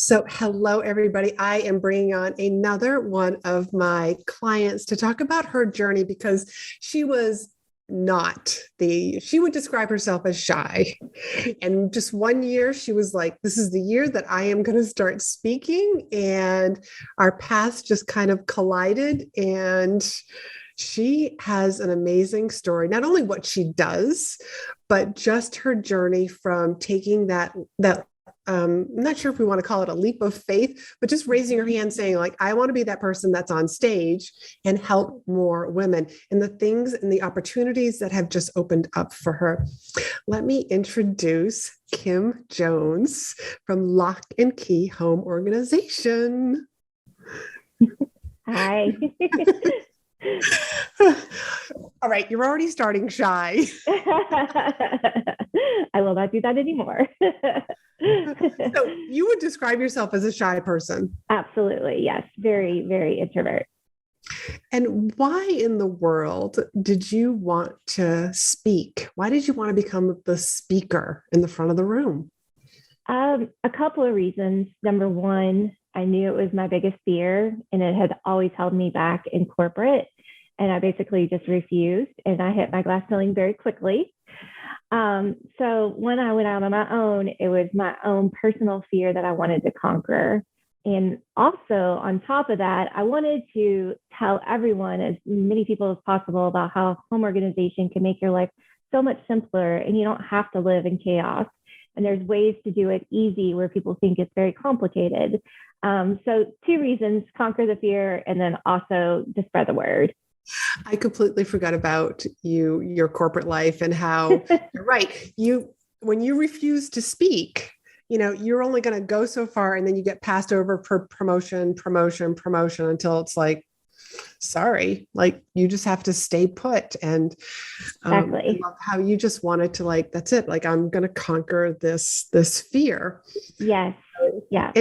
So, hello, everybody. I am bringing on another one of my clients to talk about her journey because she was she would describe herself as shy. And just one year, she was like, this is the year that I am going to start speaking. And our paths just kind of collided. And she has an amazing story, not only what she does, but just her journey from taking that I'm not sure if we want to call it a leap of faith, but just raising her hand saying, like, I want to be that person that's on stage and help more women, and the things and the opportunities that have just opened up for her. Let me introduce Kim Jones from Lock and Key Home Organization. Hi. All right, you're already starting shy. I will not do that anymore. So you would describe yourself as a shy person? Absolutely, yes. Very, very introvert. And why in the world did you want to speak? Why did you want to become the speaker in the front of the room? A couple of reasons. Number one, I knew it was my biggest fear, and it had always held me back in corporate. And I basically just refused, and I hit my glass ceiling very quickly. So when I went out on my own, it was my own personal fear that I wanted to conquer. And also, on top of that, I wanted to tell everyone, as many people as possible, about how home organization can make your life so much simpler, and you don't have to live in chaos. And there's ways to do it easy where people think it's very complicated. So two reasons: conquer the fear, and then also to spread the word. I completely forgot about your corporate life, and how you're right. When you refuse to speak, you're only going to go so far, and then you get passed over for promotion until it's like, sorry, like you just have to stay put. And Exactly. I love how you just wanted to, like, that's it. Like, I'm going to conquer this fear. Yes. Yeah.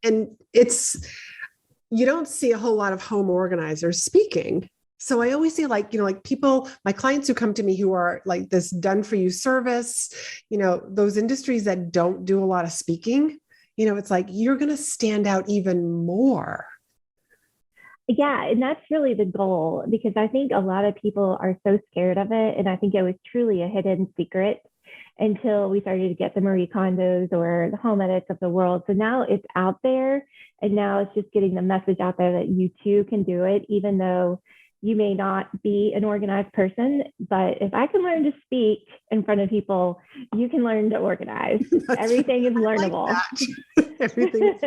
And it's, you don't see a whole lot of home organizers speaking. So I always say, like, like people, my clients who come to me who are like this done for you service, those industries that don't do a lot of speaking, it's like, you're going to stand out even more. Yeah, and that's really the goal, because I think a lot of people are so scared of it. And I think it was truly a hidden secret until we started to get the Marie Kondos or the home edits of the world. So now it's out there, and now it's just getting the message out there that you too can do it, even though you may not be an organized person. But if I can learn to speak in front of people, you can learn to organize. Everything is learnable. Like everything is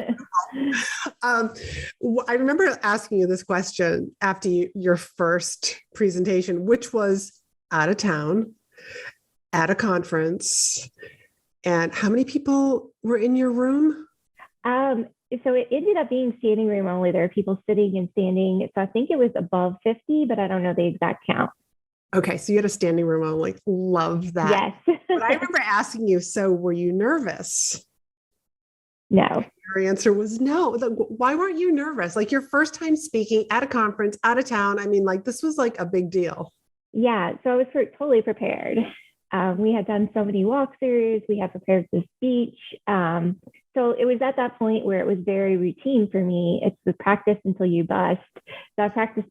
learnable. I remember asking you this question after your first presentation, which was out of town at a conference. And how many people were in your room? So it ended up being standing room only. There are people sitting and standing. So I think it was above 50, but I don't know the exact count. Okay, so you had a standing room only. Love that. Yes. But I remember asking you, so were you nervous? No. Your answer was no. Why weren't you nervous? Like, your first time speaking at a conference, out of town. I mean, like, this was like a big deal. Yeah, so I was totally prepared. We had done so many walkthroughs. We had prepared the speech. So it was at that point where it was very routine for me. It's the practice until you bust. So I practiced.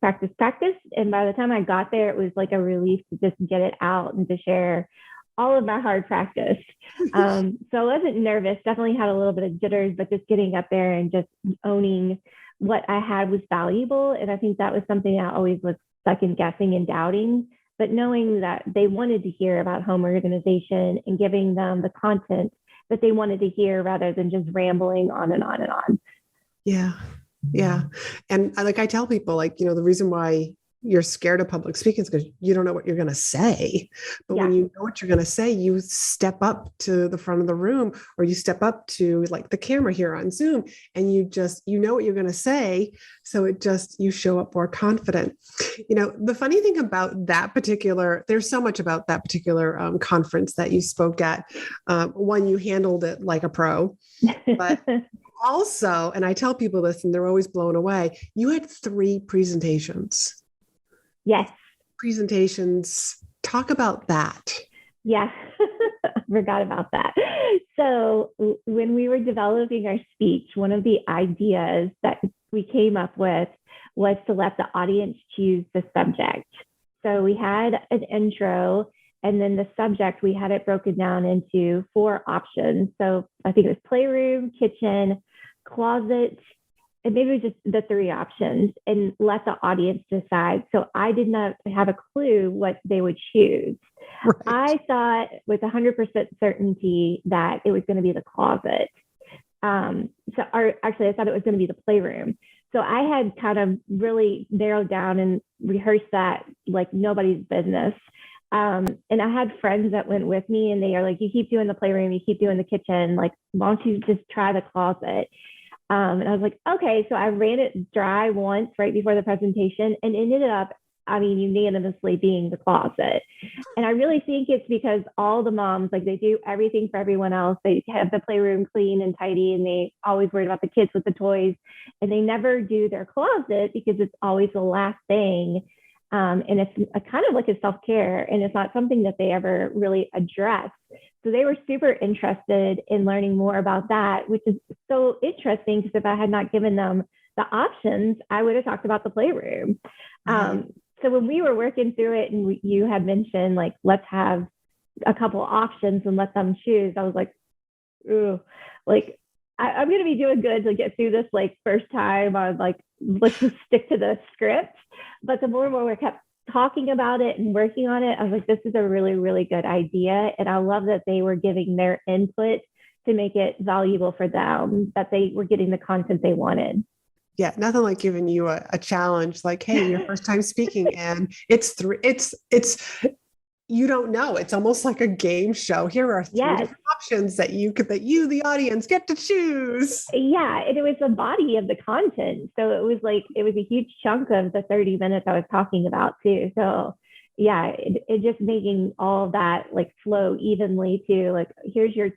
And by the time I got there, it was like a relief to just get it out and to share all of my hard practice. So I wasn't nervous, definitely had a little bit of jitters, but just getting up there and just owning what I had was valuable. And I think that was something I always was second guessing and doubting, but knowing that they wanted to hear about home organization and giving them the content that they wanted to hear rather than just rambling on and on and on. Yeah. Yeah. And like, I tell people, like, the reason why you're scared of public speaking is because you don't know what you're going to say. But when you know what you're going to say, you step up to the front of the room, or you step up to, like, the camera here on Zoom, and you know what you're going to say. So you show up more confident. The funny thing about there's so much about that particular conference that you spoke at. One, you handled it like a pro, but also, and I tell people this and they're always blown away, you had 3 presentations. Yes. Presentations. Talk about that. Yeah. forgot about that. So when we were developing our speech, one of the ideas that we came up with was to let the audience choose the subject. So we had an intro, and then the subject, we had it broken down into 4 options. So I think it was playroom, kitchen, closet, and maybe it was just the 3 options, and let the audience decide. So I did not have a clue what they would choose. Right. I thought with 100% certainty that it was going to be the closet. Actually, I thought it was going to be the playroom. So I had kind of really narrowed down and rehearsed that like nobody's business. And I had friends that went with me, and they are like, you keep doing the playroom, you keep doing the kitchen, like, why don't you just try the closet? And I was like, okay. So I ran it dry once right before the presentation, and ended up, unanimously being the closet. And I really think it's because all the moms, like, they do everything for everyone else. They have the playroom clean and tidy, and they always worried about the kids with the toys, and they never do their closet because it's always the last thing. And it's a kind of like a self-care, and it's not something that they ever really address. So they were super interested in learning more about that, which is so interesting, because if I had not given them the options, I would have talked about the playroom. So when we were working through it, and you had mentioned, like, let's have a couple options and let them choose, I was like, ooh, like, I'm going to be doing good to get through this, like, first time. I was like, let's just stick to the script. But the more and more we kept talking about it and working on it, I was like, this is a really, really good idea. And I love that they were giving their input to make it valuable for them, that they were getting the content they wanted. Yeah, nothing like giving you a challenge, like, hey, your first time speaking, and it's you don't know. It's almost like a game show. Here are 3 different options that you, the audience, get to choose. Yeah, and it was the body of the content. So it was a huge chunk of the 30 minutes I was talking about too. So yeah, it just making all of that like flow evenly to, like, here's your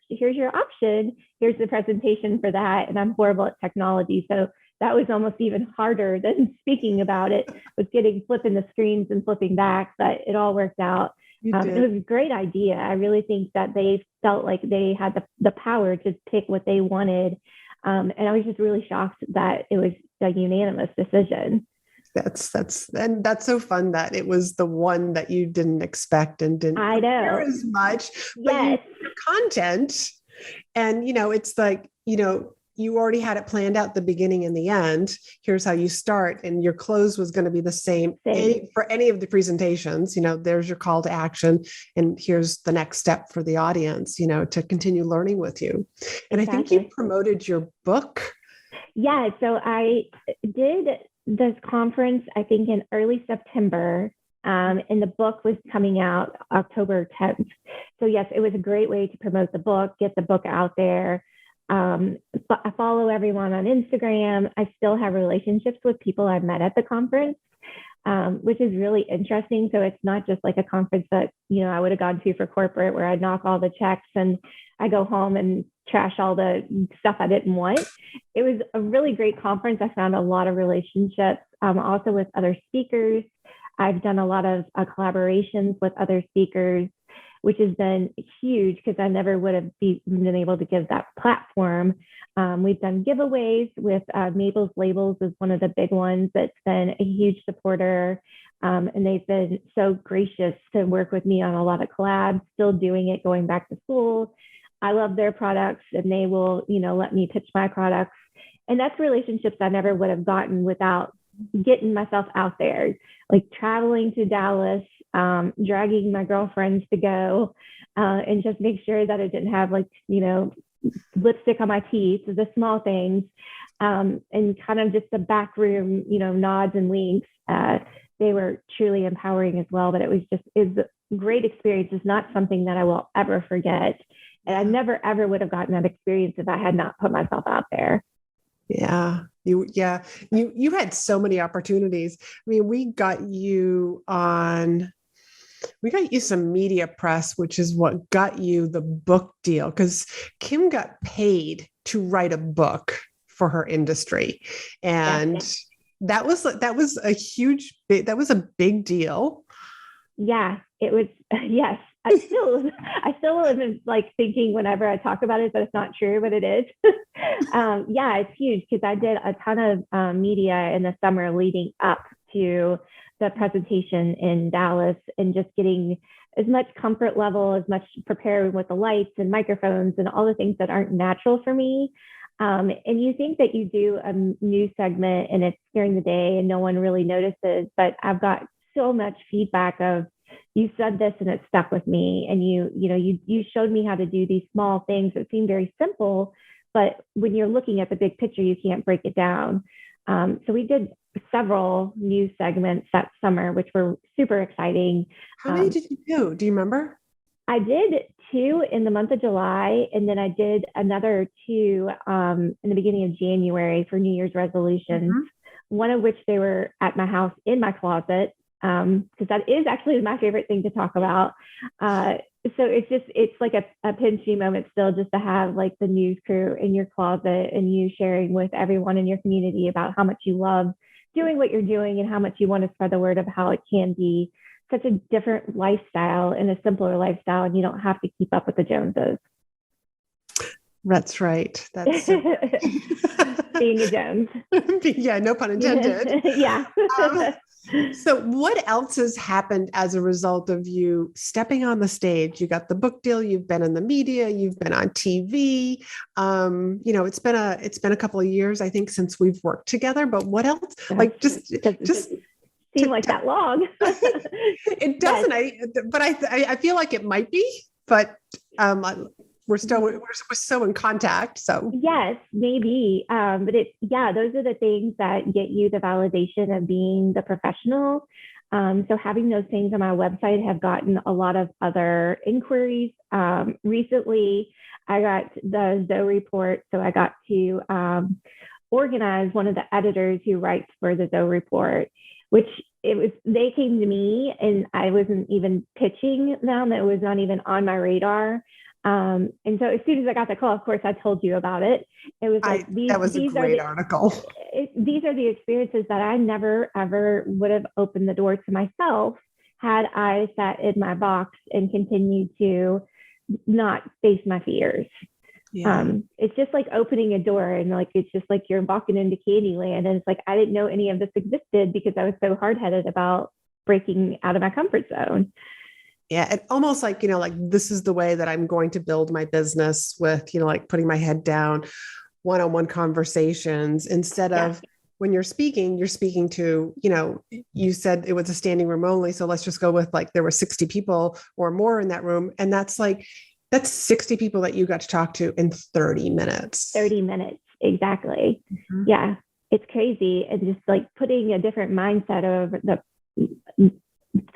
option, here's the presentation for that. And I'm horrible at technology, so that was almost even harder than speaking about it, was flipping the screens and flipping back, but it all worked out. It was a great idea. I really think that they felt like they had the power to pick what they wanted. And I was just really shocked that it was a unanimous decision. That's so fun that it was the one that you didn't expect and didn't care as much, but you content. And, it's like, you already had it planned out the beginning and the end. Here's how you start, and your close was going to be the same. For any of the presentations. There's your call to action, and here's the next step for the audience, to continue learning with you. And exactly. I think you promoted your book. Yeah. So I did this conference, I think, in early September. And the book was coming out October 10th. So yes, it was a great way to promote the book, get the book out there. I follow everyone on Instagram. I still have relationships with people I've met at the conference, which is really interesting. So it's not just like a conference that, I would have gone to for corporate, where I'd knock all the checks and I go home and trash all the stuff I didn't want. It was a really great conference. I found a lot of relationships, also with other speakers. I've done a lot of collaborations with other speakers, which has been huge, because I never would have been able to give that platform. We've done giveaways with Mabel's Labels is one of the big ones that's been a huge supporter. And they've been so gracious to work with me on a lot of collabs, still doing it, going back to school. I love their products, and they will, let me pitch my products. And that's relationships I never would have gotten without getting myself out there, like traveling to Dallas, dragging my girlfriends to go, and just make sure that I didn't have lipstick on my teeth, the small things, and kind of just the back room, nods and winks. They were truly empowering as well, but it was a great experience. It's not something that I will ever forget. And I never, ever would have gotten that experience if I had not put myself out there. Yeah. You had so many opportunities. I mean, we got you some media press, which is what got you the book deal, because Kim got paid to write a book for her industry. And that was a big deal. Yeah, it was. Yes. I still am like thinking whenever I talk about it that it's not true, but it is. Yeah, it's huge because I did a ton of media in the summer leading up to the presentation in Dallas, and just getting as much comfort level, as much prepared with the lights and microphones and all the things that aren't natural for me. And you think that you do a news segment and it's during the day and no one really notices, but I've got so much feedback of, you said this and it stuck with me, and you showed me how to do these small things that seem very simple, but when you're looking at the big picture, you can't break it down. So we did several news segments that summer, which were super exciting. How many did you do? Do you remember? I did two in the month of July, and then I did another two in the beginning of January for New Year's resolutions. Mm-hmm. One of which they were at my house in my closet, because that is actually my favorite thing to talk about. So it's like a pinchy moment still, just to have like the news crew in your closet and you sharing with everyone in your community about how much you love doing what you're doing and how much you want to spread the word of how it can be such a different lifestyle and a simpler lifestyle, and you don't have to keep up with the Joneses. That's right. That's being a Jones. Yeah, no pun intended. Yeah. So what else has happened as a result of you stepping on the stage? You got the book deal, you've been in the media, you've been on TV. It's been a couple of years, I think, since we've worked together, but what else? Like just seem like that long. It doesn't, yes. But I feel like it might be, but we're so in contact. So yes, maybe. But those are the things that get you the validation of being the professional. So having those things on my website have gotten a lot of other inquiries. Recently, I got the Zoe report, so I got to organize one of the editors who writes for the Zoe report, which they came to me and I wasn't even pitching them. It was not even on my radar. And so as soon as I got the call, of course, I told you about it. It was like, that was a great article. These are the experiences that I never, ever would have opened the door to myself had I sat in my box and continued to not face my fears. Yeah. It's just like opening a door, and like it's just like you're walking into Candyland, and it's like I didn't know any of this existed because I was so hard-headed about breaking out of my comfort zone. Yeah, it almost like, like this is the way that I'm going to build my business with, like putting my head down, one-on-one conversations instead of when you're speaking to, you said it was a standing room only. So let's just go with like there were 60 people or more in that room. And that's 60 people that you got to talk to in 30 minutes. 30 minutes. Exactly. Mm-hmm. Yeah. It's crazy. And just like putting a different mindset of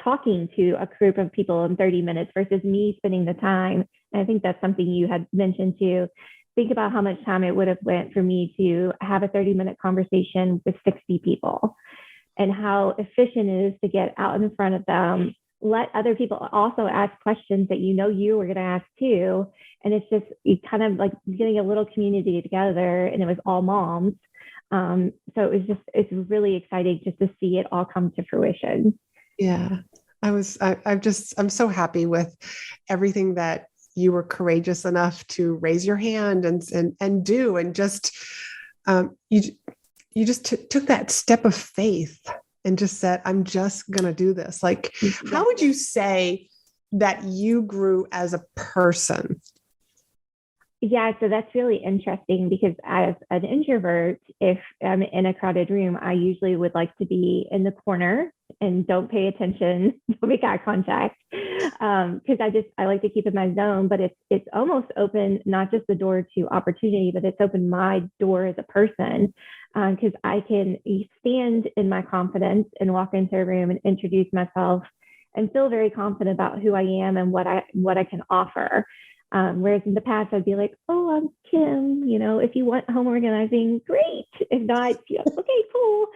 talking to a group of people in 30 minutes versus me spending the time. And I think that's something you had mentioned too. Think about how much time it would have went for me to have a 30-minute conversation with 60 people, and how efficient it is to get out in front of them, let other people also ask questions that you were going to ask too. And it's just kind of like getting a little community together, and it was all moms. So it's really exciting just to see it all come to fruition. Yeah, I'm so happy with everything that you were courageous enough to raise your hand and do, and just, you just took that step of faith and just said, I'm just going to do this. Like, how would you say that you grew as a person? Yeah, so that's really interesting because as an introvert, if I'm in a crowded room, I usually would like to be in the corner and don't pay attention, don't make eye contact, because I like to keep in my zone. But it's almost opened not just the door to opportunity, but it's opened my door as a person, because I can stand in my confidence and walk into a room and introduce myself and feel very confident about who I am and what I can offer. Whereas in the past, I'd be like, oh, I'm Kim, if you want home organizing, great. If not, okay, cool.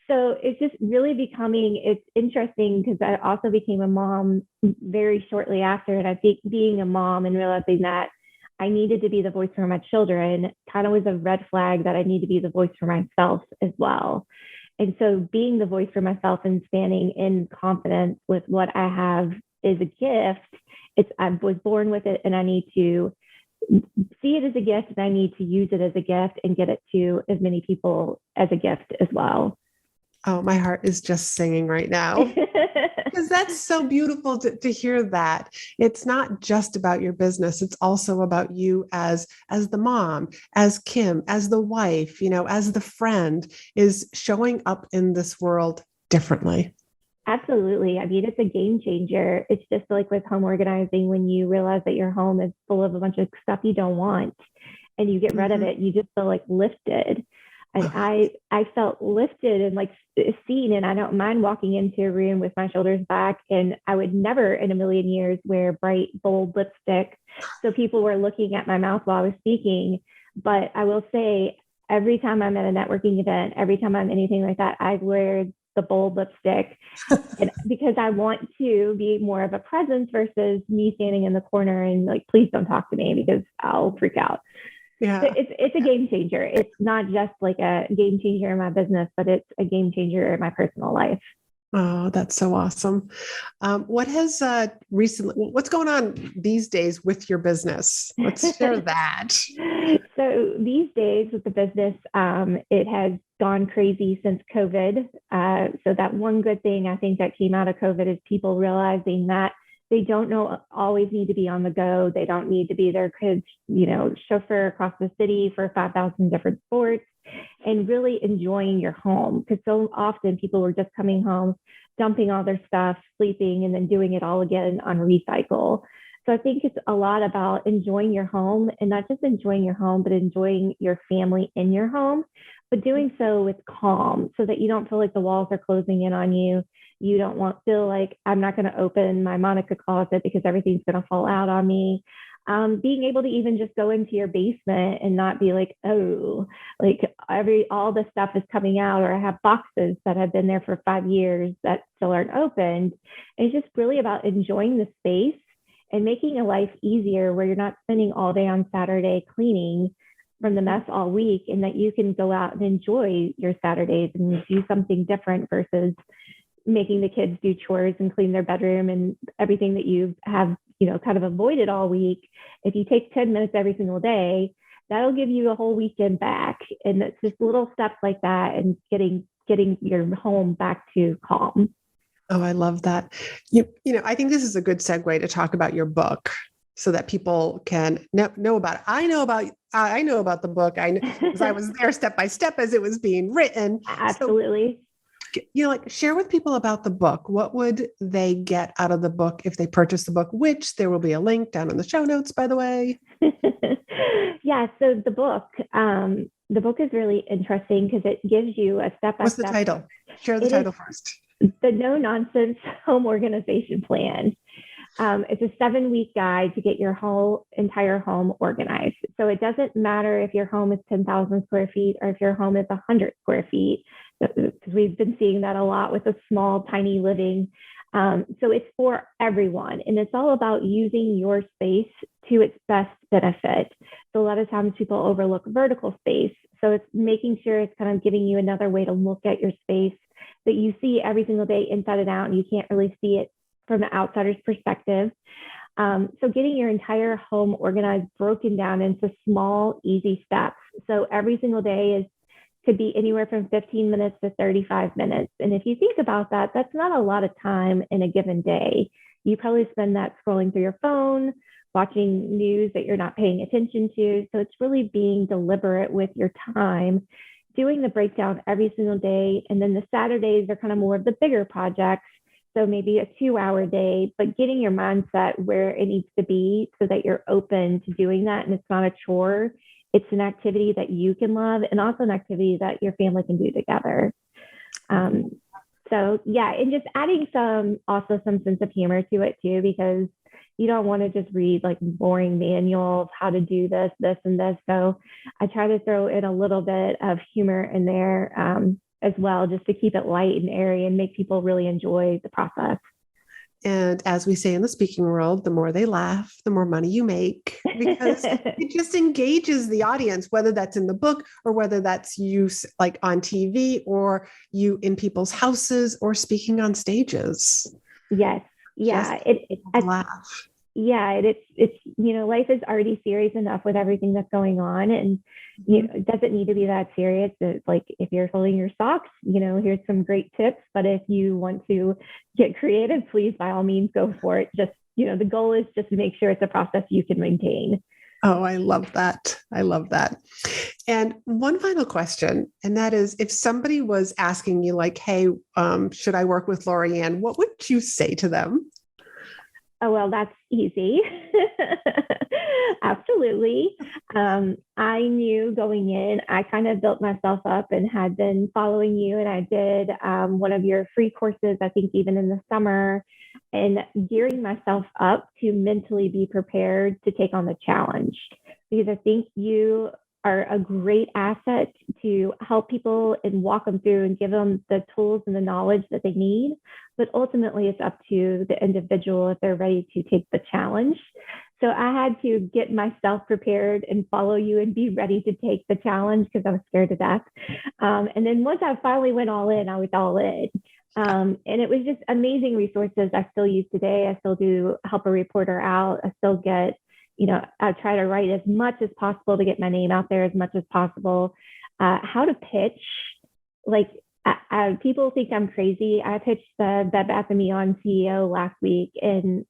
So it's just really it's interesting because I also became a mom very shortly after. And I think being a mom and realizing that I needed to be the voice for my children kind of was a red flag that I need to be the voice for myself as well. And so being the voice for myself and standing in confidence with what I have is a gift. I was born with it, and I need to see it as a gift, and I need to use it as a gift and get it to as many people as a gift as well. Oh, my heart is just singing right now. Because that's so beautiful to hear that. It's not just about your business. It's also about you as the mom, as Kim, as the wife, as the friend, is showing up in this world differently. Absolutely. I mean, it's a game changer. It's just like with home organizing, when you realize that your home is full of a bunch of stuff you don't want and you get rid of it, you just feel like lifted. And I felt lifted and like seen, and I don't mind walking into a room with my shoulders back. And I would never in a million years wear bright, bold lipstick. So people were looking at my mouth while I was speaking. But I will say, every time I'm at a networking event, every time I'm anything like that, I wear the bold lipstick, and because I want to be more of a presence versus me standing in the corner and like, please don't talk to me because I'll freak out. Yeah. So it's a game changer. It's not just like a game changer in my business, but it's a game changer in my personal life. Oh, that's so awesome. What has what's going on these days with your business? Let's share that. So these days with the business, it has gone crazy since COVID. So that one good thing I think that came out of COVID is people realizing that they don't always need to be on the go. They don't need to be their kids, chauffeur across the city for 5,000 different sports, and really enjoying your home. Because so often people were just coming home, dumping all their stuff, sleeping, and then doing it all again on recycle. So I think it's a lot about enjoying your home, and not just enjoying your home, but enjoying your family in your home, but doing so with calm so that you don't feel like the walls are closing in on you. You don't feel like, I'm not going to open my Monica closet because everything's going to fall out on me. Being able to even just go into your basement and not be like, oh, like all the stuff is coming out, or I have boxes that have been there for 5 years that still aren't opened. And it's just really about enjoying the space and making a life easier, where you're not spending all day on Saturday cleaning from the mess all week, and that you can go out and enjoy your Saturdays and do something different versus making the kids do chores and clean their bedroom and everything that you have, kind of avoided all week. If you take 10 minutes every single day, that'll give you a whole weekend back. And it's just little steps like that, and getting your home back to calm. Oh, I love that. I think this is a good segue to talk about your book, so that people can know about it. I know about the book. I know because I was there step by step as it was being written. Absolutely. So, share with people about the book. What would they get out of the book if they purchase the book? Which there will be a link down in the show notes, by the way. Yeah. So the book is really interesting because it gives you a step by step. What's the title? Share the title first. The No Nonsense Home Organization Plan. It's a 7-week guide to get your whole entire home organized. So it doesn't matter if your home is 10,000 square feet or if your home is 100 square feet, because we've been seeing that a lot with a small, tiny living. So it's for everyone, and it's all about using your space to its best benefit. So a lot of times people overlook vertical space. So it's making sure it's kind of giving you another way to look at your space that you see every single day inside and out, and you can't really see it from the outsider's perspective. So getting your entire home organized, broken down into small, easy steps. So every single day could be anywhere from 15 minutes to 35 minutes. And if you think about that, that's not a lot of time in a given day. You probably spend that scrolling through your phone, watching news that you're not paying attention to. So it's really being deliberate with your time, doing the breakdown every single day. And then the Saturdays are kind of more of the bigger projects. So maybe a 2-hour day, but getting your mindset where it needs to be so that you're open to doing that. And it's not a chore. It's an activity that you can love, and also an activity that your family can do together. So yeah, and just adding some sense of humor to it too, because you don't want to just read like boring manuals, how to do this, this, and this. So I try to throw in a little bit of humor in there as well, just to keep it light and airy and make people really enjoy the process. And as we say in the speaking world, the more they laugh, the more money you make, because it just engages the audience, whether that's in the book or whether that's you like on TV or you in people's houses or speaking on stages. Yes. Yeah. Laugh. yeah, life is already serious enough with everything that's going on, and it doesn't need to be that serious. It's like if you're folding your socks, here's some great tips. But if you want to get creative, please by all means go for it. Just the goal is just to make sure it's a process you can maintain. Oh, I love that. I love that. And one final question, and that is, if somebody was asking you like, hey, should I work with Laurie-Ann, what would you say to them? Oh, well, that's easy. Absolutely. I knew going in, I kind of built myself up and had been following you. And I did one of your free courses, I think even in the summer, and gearing myself up to mentally be prepared to take on the challenge. Because I think you are a great asset to help people and walk them through and give them the tools and the knowledge that they need. But ultimately, it's up to the individual if they're ready to take the challenge. So I had to get myself prepared and follow you and be ready to take the challenge because I was scared to death. And then once I finally went all in, I was all in. And it was just amazing resources I still use today. I still do help a reporter out. I still get, I try to write as much as possible to get my name out there as much as possible. How to pitch, like, people think I'm crazy. I pitched the Bed Bath & Beyond CEO last week, and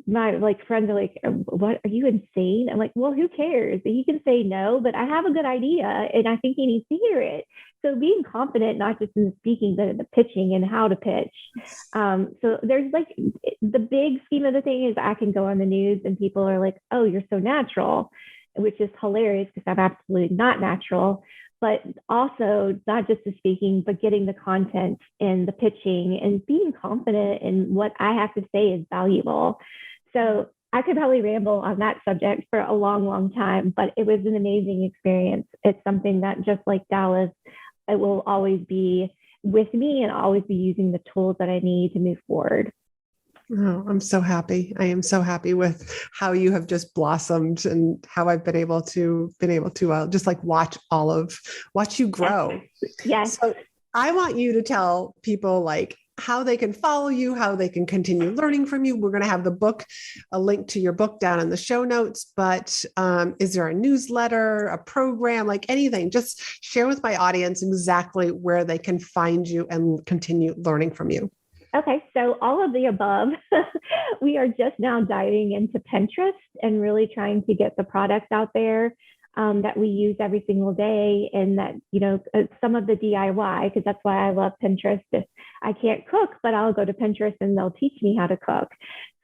my friends are like, "What? Are you insane?" I'm like, "Well, who cares? He can say no, but I have a good idea, and I think he needs to hear it." So being confident, not just in the speaking, but in the pitching and how to pitch. So there's like the big scheme of the thing is I can go on the news and people are like, "Oh, you're so natural," which is hilarious because I'm absolutely not natural. But also not just the speaking, but getting the content and the pitching and being confident in what I have to say is valuable. So I could probably ramble on that subject for a long, long time, but it was an amazing experience. It's something that, just like Dallas, it will always be with me and always be using the tools that I need to move forward. Oh, I'm so happy. I am so happy with how you have just blossomed and how I've been able to just like watch you grow. Yes. So I want you to tell people like how they can follow you, how they can continue learning from you. We're going to have a link to your book down in the show notes, but is there a newsletter, a program, like anything? Just share with my audience exactly where they can find you and continue learning from you. Okay, so all of the above. We are just now diving into Pinterest and really trying to get the products out there that we use every single day, and that, some of the DIY, because that's why I love Pinterest. If I can't cook, but I'll go to Pinterest and they'll teach me how to cook.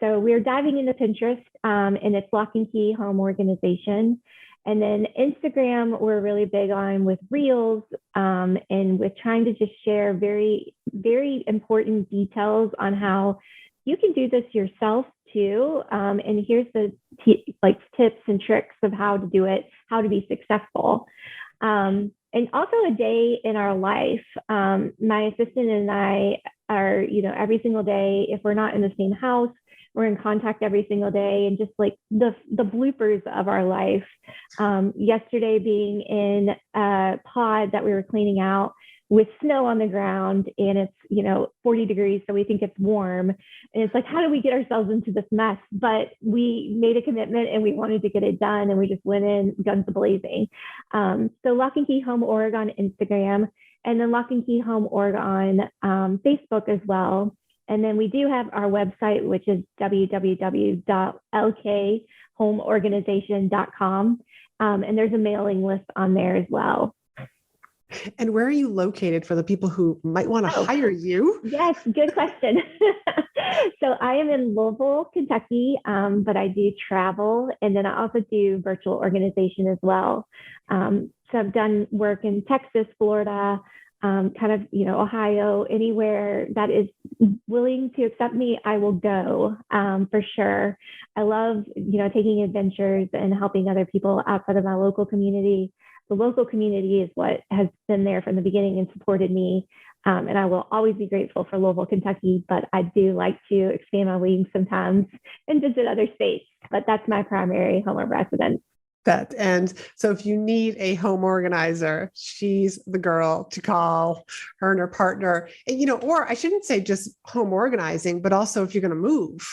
So we're diving into Pinterest, and it's Lock and Key Home Organization. And then Instagram, we're really big on with Reels, and with trying to just share very, very important details on how you can do this yourself too. And here's the tips and tricks of how to do it, how to be successful. And also a day in our life. My assistant and I are, every single day, if we're not in the same house, we're in contact every single day, and just like the bloopers of our life. Yesterday being in a pod that we were cleaning out with snow on the ground, and it's 40 degrees, so we think it's warm, and it's like, how do we get ourselves into this mess? But we made a commitment and we wanted to get it done, and we just went in guns blazing. So Lock and Key Home Org on Instagram, and then Lock and Key Home Org on Facebook as well. And then we do have our website, which is www.lkhomeorganization.com. And there's a mailing list on there as well. And where are you located for the people who might want to hire you? Yes, good question. So I am in Louisville, Kentucky, but I do travel. And then I also do virtual organization as well. So I've done work in Texas, Florida, Ohio, anywhere that is willing to accept me, I will go, for sure. I love, taking adventures and helping other people outside of my local community. The local community is what has been there from the beginning and supported me. And I will always be grateful for Louisville, Kentucky, but I do like to expand my wings sometimes and visit other states, but that's my primary home of residence. And so if you need a home organizer, she's the girl to call, her and her partner, and, or I shouldn't say just home organizing, but also if you're going to move.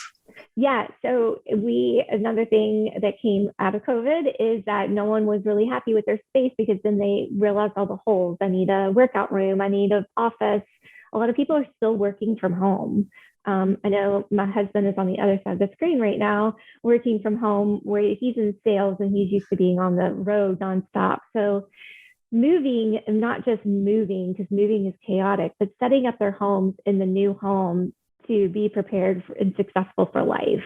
Yeah. So another thing that came out of COVID is that no one was really happy with their space because then they realized all the holes. I need a workout room. I need an office. A lot of people are still working from home. I know my husband is on the other side of the screen right now, working from home, where he's in sales and he's used to being on the road nonstop. So moving, not just moving, because moving is chaotic, but setting up their homes in the new home to be prepared and successful for life.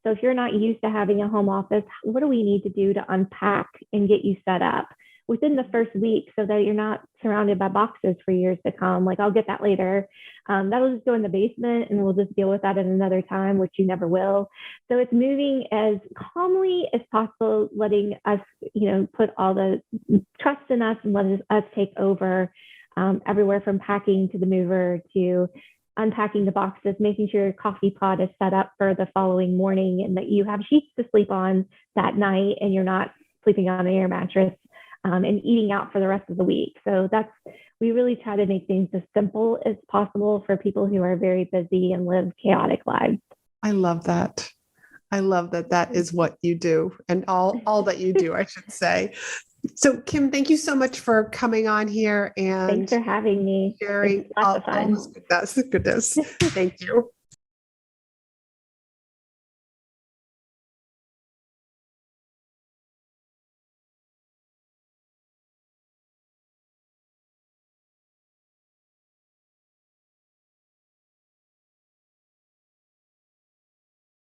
So if you're not used to having a home office, what do we need to do to unpack and get you set up within the first week so that you're not surrounded by boxes for years to come? Like, I'll get that later. That'll just go in the basement and we'll just deal with that at another time, which you never will. So it's moving as calmly as possible, letting us, put all the trust in us and letting us take over, everywhere from packing to the mover to unpacking the boxes, making sure your coffee pot is set up for the following morning and that you have sheets to sleep on that night and you're not sleeping on an air mattress, and eating out for the rest of the week. So we really try to make things as simple as possible for people who are very busy and live chaotic lives. I love that. I love that that is what you do, and all that you do, I should say. So Kim, thank you so much for coming on here and thanks for having me. sharing It's lots of all fun. this goodness. Thank you.